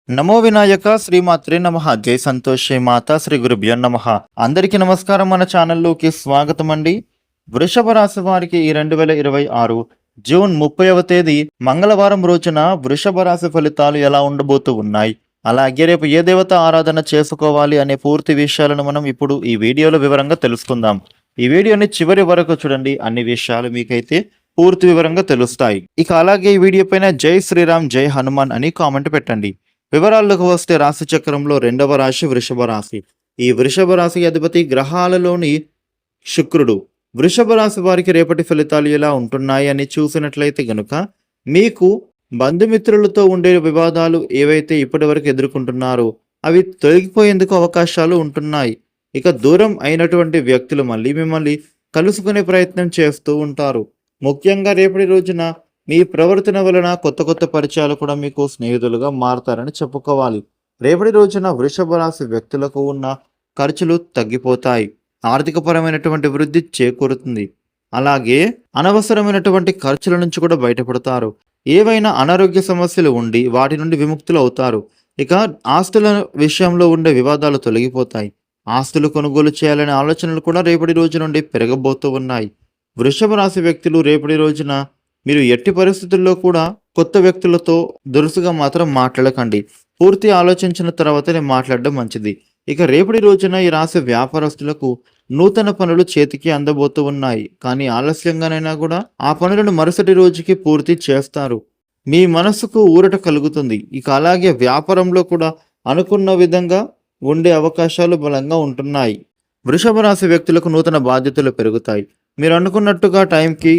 నమో వినాయక శ్రీమాత్రే నమః. జై సంతోషే మాత శ్రీ గురుభ్యో నమః. అందరికీ నమస్కారం. మన ఛానల్లోకి స్వాగతం అండి. వృషభ రాశి వారికి ఈ 2026 జూన్ 30వ తేదీ మంగళవారం రోజున వృషభ రాశి ఫలితాలు ఎలా ఉండబోతూ ఉన్నాయి, అలాగే రేపు ఏ దేవత ఆరాధన చేసుకోవాలి అనే పూర్తి విషయాలను మనం ఇప్పుడు ఈ వీడియోలో వివరంగా తెలుసుకుందాం. ఈ వీడియోని చివరి వరకు చూడండి, అన్ని విషయాలు మీకైతే పూర్తి వివరంగా తెలుస్తాయి. ఇక అలాగే ఈ వీడియో పైన జై శ్రీరామ్ జై హనుమాన్ అని కామెంట్ పెట్టండి. వివరాల్లోకి వస్తే రాశి చక్రంలో 2వ రాశి వృషభ రాశి. ఈ వృషభ రాశి అధిపతి గ్రహాలలోని శుక్రుడు. వృషభ రాశి వారికి రేపటి ఫలితాలు ఎలా ఉంటున్నాయి అని చూసినట్లయితే గనుక మీకు బంధుమిత్రులతో ఉండే వివాదాలు ఏవైతే ఇప్పటి వరకు ఎదుర్కొంటున్నారో అవి తొలగిపోయేందుకు అవకాశాలు ఉంటున్నాయి. ఇక దూరం అయినటువంటి వ్యక్తులు మళ్ళీ మిమ్మల్ని కలుసుకునే ప్రయత్నం చేస్తూ ఉంటారు. ముఖ్యంగా రేపటి రోజున మీ ప్రవర్తన వలన కొత్త కొత్త పరిచయాలు కూడా మీకు స్నేహితులుగా మారతారని చెప్పుకోవాలి. రేపటి రోజున వృషభ రాశి వ్యక్తులకు ఉన్న ఖర్చులు తగ్గిపోతాయి. ఆర్థికపరమైనటువంటి వృద్ధి చేకూరుతుంది. అలాగే అనవసరమైనటువంటి ఖర్చుల నుంచి కూడా బయటపడతారు. ఏవైనా అనారోగ్య సమస్యలు ఉండి వాటి నుండి విముక్తులు అవుతారు. ఇక ఆస్తుల విషయంలో ఉండే వివాదాలు తొలగిపోతాయి. ఆస్తులు కొనుగోలు చేయాలనే ఆలోచనలు కూడా రేపటి రోజు నుండి పెరగబోతూ ఉన్నాయి. వృషభ రాశి వ్యక్తులు రేపటి రోజున మీరు ఎట్టి పరిస్థితుల్లో కూడా కొత్త వ్యక్తులతో దురుసుగా మాత్రం మాట్లాడకండి. పూర్తి ఆలోచించిన తర్వాతనే మాట్లాడడం మంచిది. ఇక రేపటి రోజున ఈ రాశి వ్యాపారస్తులకు నూతన పనులు చేతికి అందబోతూ ఉన్నాయి. కానీ ఆలస్యంగానైనా కూడా ఆ పనులను మరుసటి రోజుకి పూర్తి చేస్తారు. మీ మనసుకు ఊరట కలుగుతుంది. ఇక అలాగే వ్యాపారంలో కూడా అనుకున్న విధంగా ఉండే అవకాశాలు బలంగా ఉంటున్నాయి. వృషభ రాశి వ్యక్తులకు నూతన బాధ్యతలు పెరుగుతాయి. మీరు అనుకున్నట్టుగా టైంకి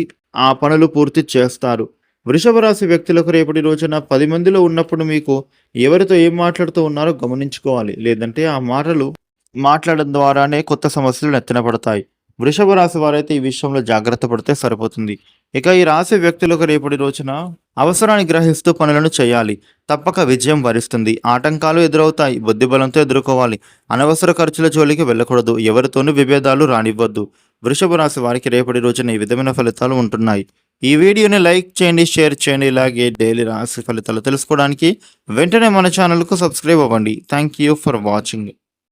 ఆ పనులు పూర్తి చేస్తారు. వృషభ రాశి వ్యక్తులకు రేపటి రోజున 10 మందిలో ఉన్నప్పుడు మీకు ఎవరితో ఏం మాట్లాడుతూ ఉన్నారో గమనించుకోవాలి. లేదంటే ఆ మాటలు మాట్లాడడం ద్వారానే కొత్త సమస్యలు నెత్తిన పడతాయి. వృషభ రాశి వారైతే ఈ విషయంలో జాగ్రత్త పడితే సరిపోతుంది. ఇక ఈ రాశి వ్యక్తులకు రేపటి రోజున అవసరాన్ని గ్రహిస్తూ పనులను చేయాలి. తప్పక విజయం వరిస్తుంది. ఆటంకాలు ఎదురవుతాయి. బుద్ధిబలంతో ఎదుర్కోవాలి. అనవసర ఖర్చుల జోలికి వెళ్ళకూడదు. ఎవరితోనూ విభేదాలు రానివ్వద్దు. వృషభ రాశి వారికి రేపటి రోజున ఈ విధమైన ఫలితాలు ఉంటున్నాయి. ఈ వీడియోని లైక్ చేయండి, షేర్ చేయండి. ఇలాగే డైలీ రాశి ఫలితాలు తెలుసుకోవడానికి వెంటనే మన ఛానల్కు సబ్స్క్రైబ్ అవ్వండి. Thank you for watching.